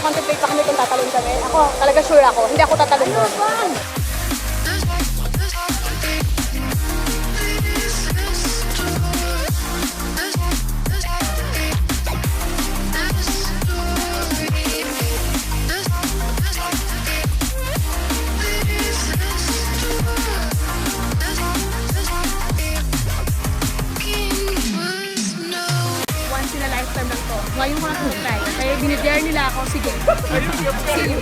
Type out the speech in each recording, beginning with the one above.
Nagko-contemplate pa kami kung tatalon kami. Ako, talaga sure ako. Hindi ako tatalon doon. Ngayon ko na tumutry. Kaya binidare nila ako, sige. See you.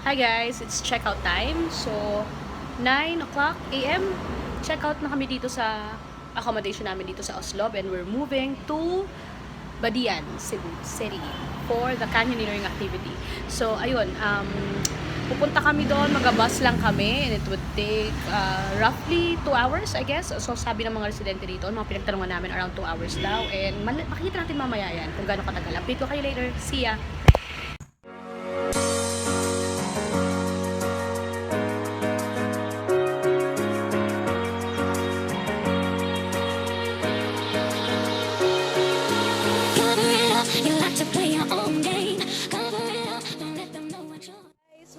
Hi guys, it's checkout time. So, 9 o'clock a.m. Checkout na kami dito sa accommodation namin dito sa Oslob, and we're moving to Badian, Cebu City for the canyoneering activity. So, ayun, pupunta kami doon, mag-bus lang kami, and it would take roughly 2 hours, I guess. So, sabi ng mga residente dito, mga pinagtanungan namin, around 2 hours daw. And makikita natin mamaya yan kung gaano katagal. Update ko kayo later. See ya!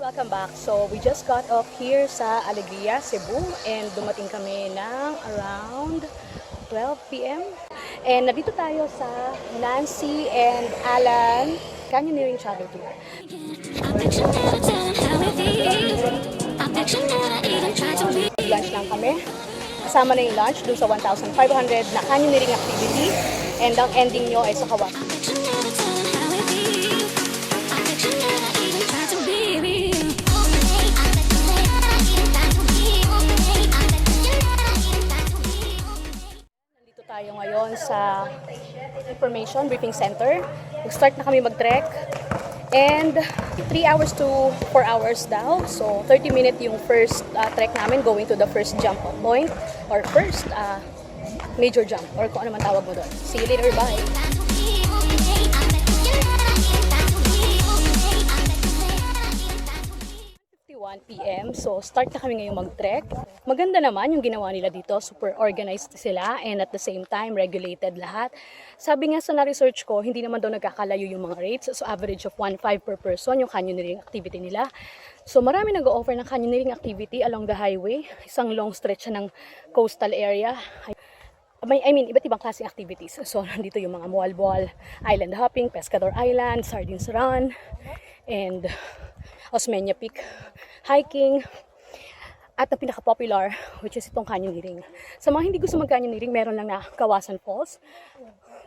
Welcome back. So, we just got off here sa Alegria, Cebu, and dumating kami ng around 12 p.m. And nandito tayo sa Nancy and Alan Canyoneering Travel Tour. Lunch lang kami. Kasama na yung lunch dun sa 1,500 na canyoneering activity, and ang ending nyo ay sa Kawasan. Tayo ngayon sa Information Briefing Center. Mag-start na kami mag-trek. And 3 hours to 4 hours daw. So 30-minute yung first trek namin going to the first jump point or first major jump or kung ano man tawag mo doon. See you later. Bye! 1 p.m. So, start na kami ngayong mag-trek. Maganda naman yung ginawa nila dito. Super organized sila and at the same time, regulated lahat. Sabi nga sa na-research ko, hindi naman daw nagkakalayo yung mga rates. So, average of 1.5 per person yung canyoneering activity nila. So, marami nag-o-offer ng canyoneering activity along the highway. Isang long stretch ng coastal area. I mean, iba't ibang klaseng activities. So, nandito yung mga mualboal, island hopping, Pescador Island, Sardines Run, and Osmeña Peak hiking, at ang pinaka-popular, which is itong canyoneering. Sa mga hindi gusto mag-canyoneering, meron lang na Kawasan Falls.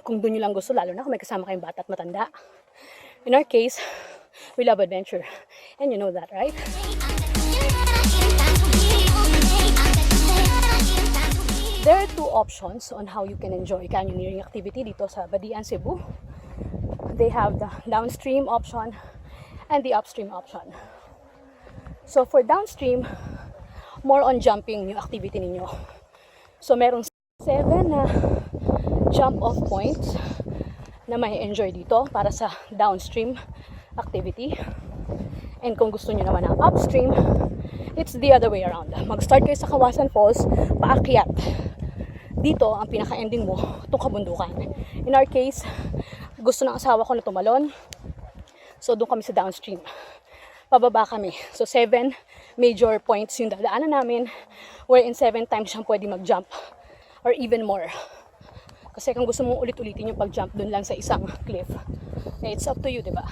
Kung doon nyo lang gusto, lalo na kung may kasama kayong bata at matanda. In our case, we love adventure. And you know that, right? There are two options on how you can enjoy canyoneering activity dito sa Badian, Cebu. They have the downstream option and the upstream option. So for downstream, more on jumping yung activity ninyo. So meron 7 na jump off points na may enjoy dito para sa downstream activity. And kung gusto niyo naman ang upstream, it's the other way around. Mag-start kayo sa Kawasan Falls, paakyat. Dito ang pinaka-ending mo, itong kabundukan. In our case, gusto ng asawa ko na tumalon. So doon kami sa downstream. Pababa kami. So 7 major points yung dadaanan namin, wherein 7 times siyang pwede mag-jump or even more. Kasi kung gusto mong ulit-ulitin yung pag-jump doon lang sa isang cliff, it's up to you, diba?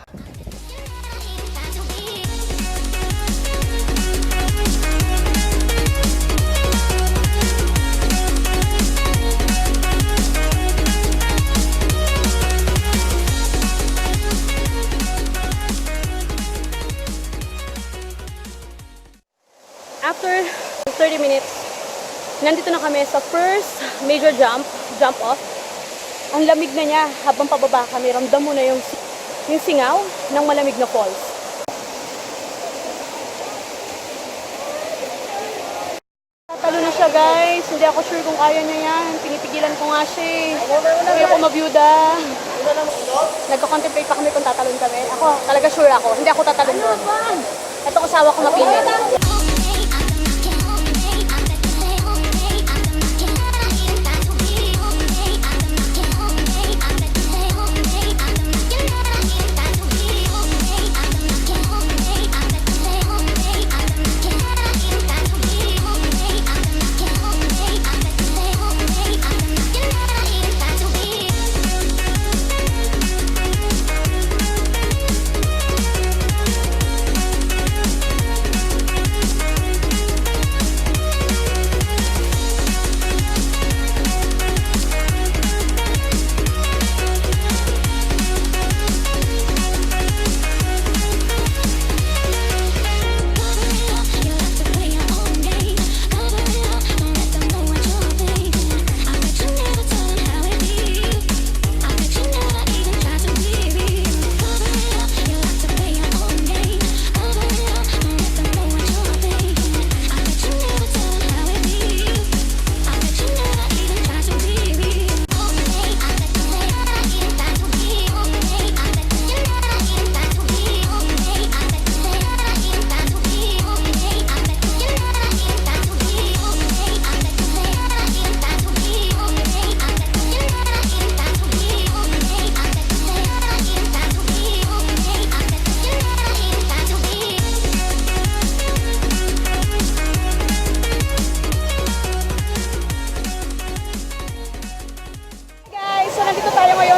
After 30 minutes, nandito na kami sa first major jump off. Ang lamig na niya habang pababa kami, ramdam mo na yung singaw ng malamig na falls. Talo na siya guys, hindi ako sure kung kaya niya yan. Pinipigilan ko nga siya eh. Hindi ako mabyuda. Nagko-contemplate pa kami kung tatalon kami. Ako, talaga sure ako, hindi ako tatalon doon. Itong asawa ko mapilit.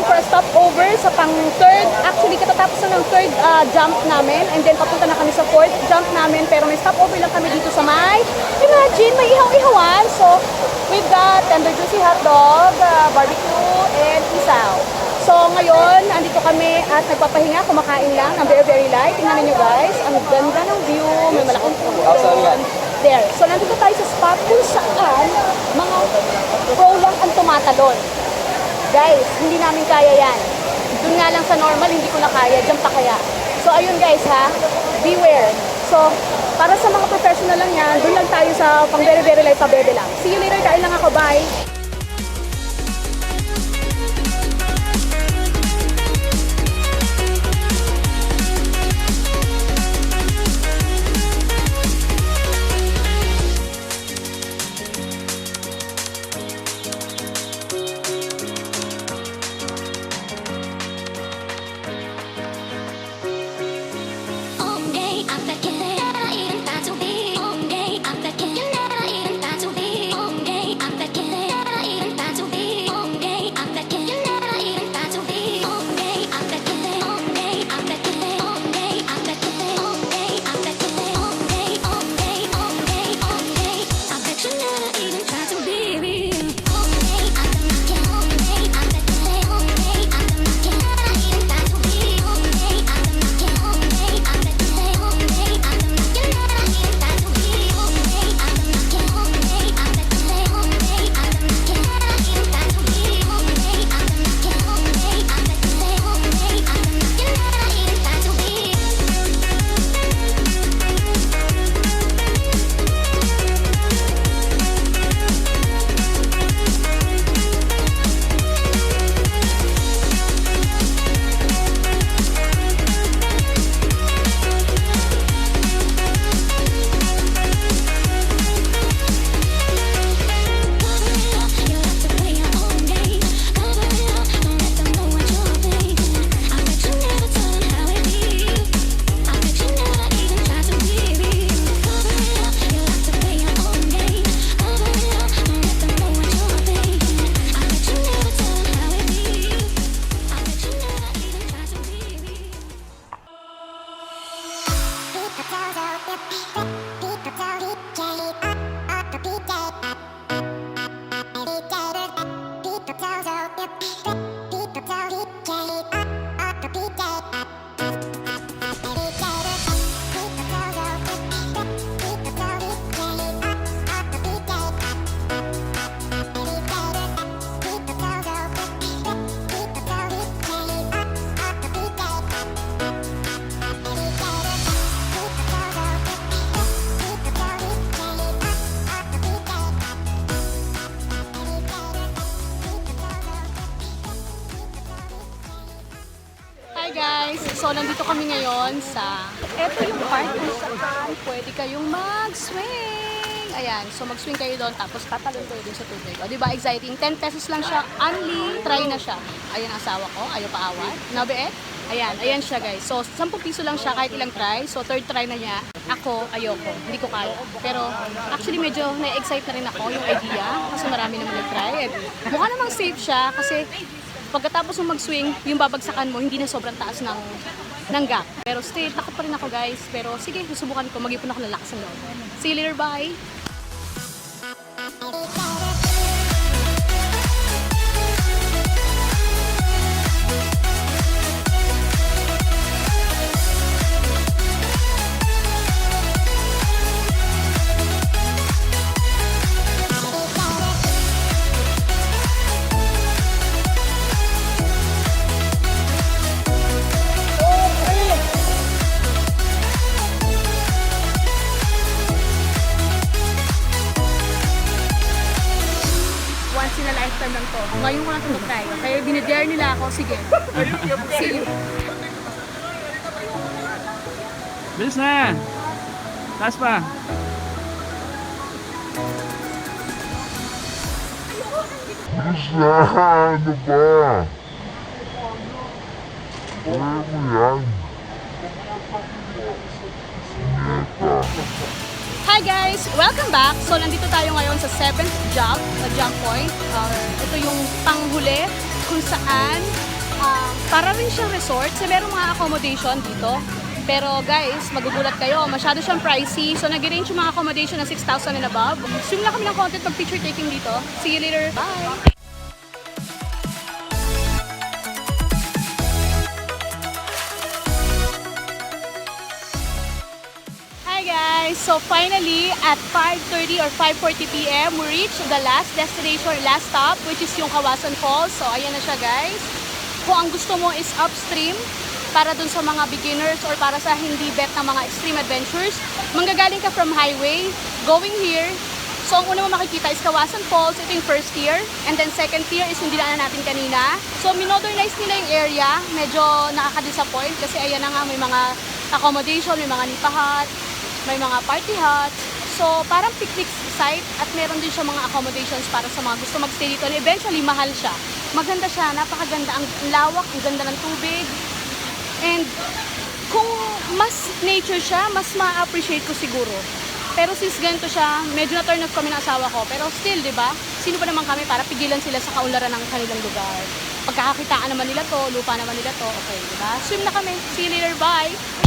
namin for a stopover sa pang-third. Actually, katatapos na ng third jump namin. And then, papunta na kami sa fourth jump namin. Pero may stopover lang kami dito sa may, imagine, may ihaw-ihawan. So, we've got tender juicy hotdog, barbecue, and isaw. So, ngayon, andito kami at nagpapahinga, kumakain lang ng very, very light. Tingnan niyo guys, ang ganda ng view, may malaking puno. There. So, nandito tayo sa spot kung saan mga pro lang ang tumatalon. Guys, hindi namin kaya yan. Doon nga lang sa normal, hindi ko na kaya. Diyan pa kaya. So, ayun guys ha, beware. So, para sa mga professional lang yan, doon lang tayo sa pang very, very light, pabebe lang. See you later, kain lang ako, bye! Guys, so nandito kami ngayon sa eto yung park kung saan pwede kayong mag-swing. Ayan, so mag-swing kayo doon tapos tatalon kayo doon sa tubig. O, diba exciting? 10 pesos lang siya, only try na siya. Ayan ang asawa ko, ayaw paawat. Nabiet? Ayan siya guys. So 10 piso lang siya kahit ilang try. So third try na niya. Ako, ayoko, hindi ko kaya. Pero actually medyo na-excite na rin ako yung idea kasi marami naman nag-try. Mukha namang safe siya kasi pagkatapos mo mag-swing, yung babagsakan mo, hindi na sobrang taas ng gap. Pero still, takot pa rin ako guys. Pero sige, susubukan ko. Mag-ipon ako ng lakas ng loob. See you later, bye! Lifetime lang to. Ngayon ko lang ito tayo. Kaya dinidare nila ako. Sige. See you. Bilis na! Taas pa! Bilis na! Ano ba? Kaya mo yan. Hi guys! Welcome back! So nandito tayo ngayon sa 7th jump, sa jump point. Ito yung panghuli kung saan para rin siyang resort. So, merong mga accommodation dito. Pero guys, magugulat kayo, masyado siyang pricey. So nag-range yung mga accommodation na 6,000 and above. Swim lang kami ng content pag picture taking dito. See you later. Bye! Hi guys! So finally, at 5:30 or 5:40 p.m., we reached the last destination, last stop, which is yung Kawasan Falls. So ayan na siya guys. Kung ang gusto mo is upstream, para dun sa mga beginners or para sa hindi bet ng mga extreme adventures, manggagaling ka from highway, going here. So ang una mo makikita is Kawasan Falls, ito yung first tier. And then second tier is yung dinaanan natin kanina. So minodernize nila yung area, medyo nakaka-disappoint kasi ayan na nga, may mga accommodation, may mga nipa hut, may mga party hut. So parang picnic site at meron din siya mga accommodations para sa mga gusto magstay dito. And eventually mahal siya. Maganda siya, napakaganda, ang lawak, ang ganda ng tubig. And kung mas nature siya, mas ma-appreciate ko siguro. Pero since ganito siya, medyo na-turn off kami ng asawa ko. Pero still, di ba? Sino pa naman kami para pigilan sila sa kaunlaran ng kanilang lugar? Pagkakakitaan naman nila to, lupa naman nila to, okay, di ba? Swim na kami. See you later, bye!